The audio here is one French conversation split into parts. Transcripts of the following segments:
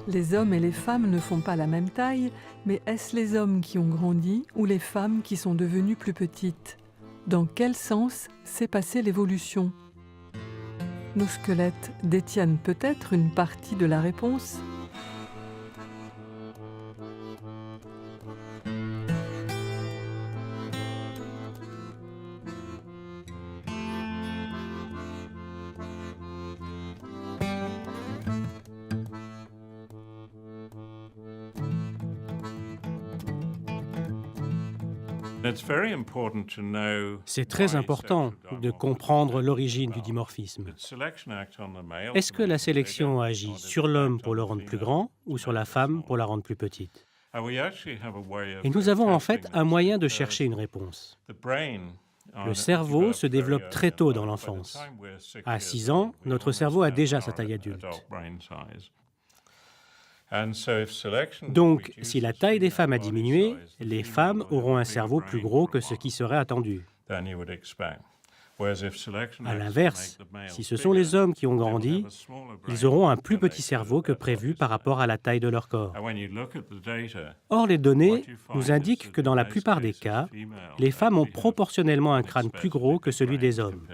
Les hommes et les femmes ne font pas la même taille, mais est-ce les hommes qui ont grandi ou les femmes qui sont devenues plus petites? Dans quel sens s'est passée l'évolution? Nos squelettes détiennent peut-être une partie de la réponse? C'est très important de comprendre l'origine du dimorphisme. Est-ce que la sélection agit sur l'homme pour le rendre plus grand ou sur la femme pour la rendre plus petite? Et nous avons en fait un moyen de chercher une réponse. Le cerveau se développe très tôt dans l'enfance. À 6 ans, notre cerveau a déjà sa taille adulte. Donc, si la taille des femmes a diminué, les femmes auront un cerveau plus gros que ce qui serait attendu. À l'inverse, si ce sont les hommes qui ont grandi, ils auront un plus petit cerveau que prévu par rapport à la taille de leur corps. Or, les données nous indiquent que dans la plupart des cas, les femmes ont proportionnellement un crâne plus gros que celui des hommes.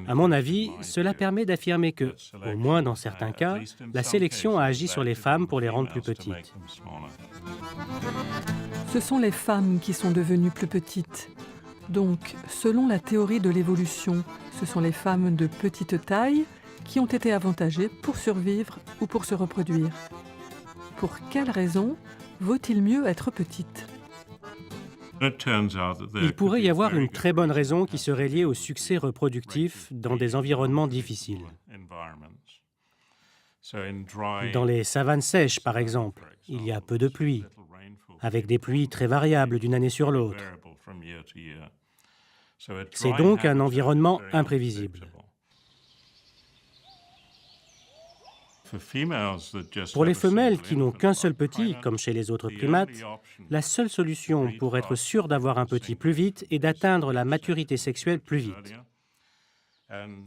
À mon avis, cela permet d'affirmer que, au moins dans certains cas, la sélection a agi sur les femmes pour les rendre plus petites. Ce sont les femmes qui sont devenues plus petites. Donc, selon la théorie de l'évolution, ce sont les femmes de petite taille qui ont été avantagées pour survivre ou pour se reproduire. Pour quelle raison vaut-il mieux être petite ? Il pourrait y avoir une très bonne raison qui serait liée au succès reproductif dans des environnements difficiles. Dans les savanes sèches, par exemple, il y a peu de pluie, avec des pluies très variables d'une année sur l'autre. C'est donc un environnement imprévisible. Pour les femelles qui n'ont qu'un seul petit, comme chez les autres primates, la seule solution pour être sûre d'avoir un petit plus vite est d'atteindre la maturité sexuelle plus vite.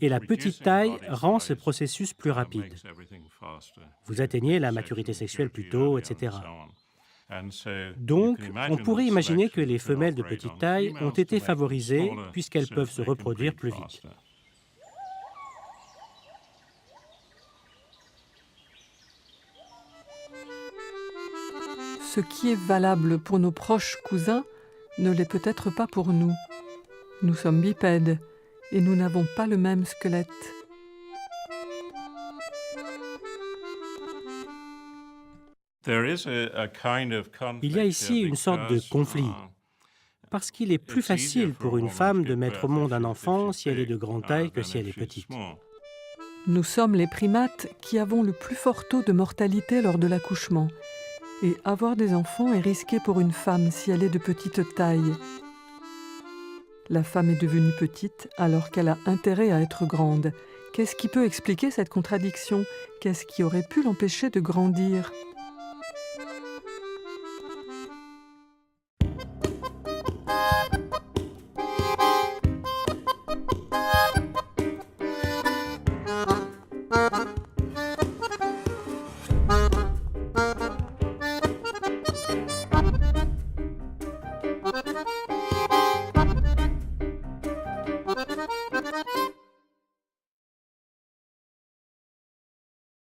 Et la petite taille rend ce processus plus rapide. Vous atteignez la maturité sexuelle plus tôt, etc. Donc, on pourrait imaginer que les femelles de petite taille ont été favorisées puisqu'elles peuvent se reproduire plus vite. Ce qui est valable pour nos proches cousins ne l'est peut-être pas pour nous. Nous sommes bipèdes et nous n'avons pas le même squelette. Il y a ici une sorte de conflit, parce qu'il est plus facile pour une femme de mettre au monde un enfant si elle est de grande taille que si elle est petite. Nous sommes les primates qui avons le plus fort taux de mortalité lors de l'accouchement. Et avoir des enfants est risqué pour une femme si elle est de petite taille. La femme est devenue petite alors qu'elle a intérêt à être grande. Qu'est-ce qui peut expliquer cette contradiction? Qu'est-ce qui aurait pu l'empêcher de grandir?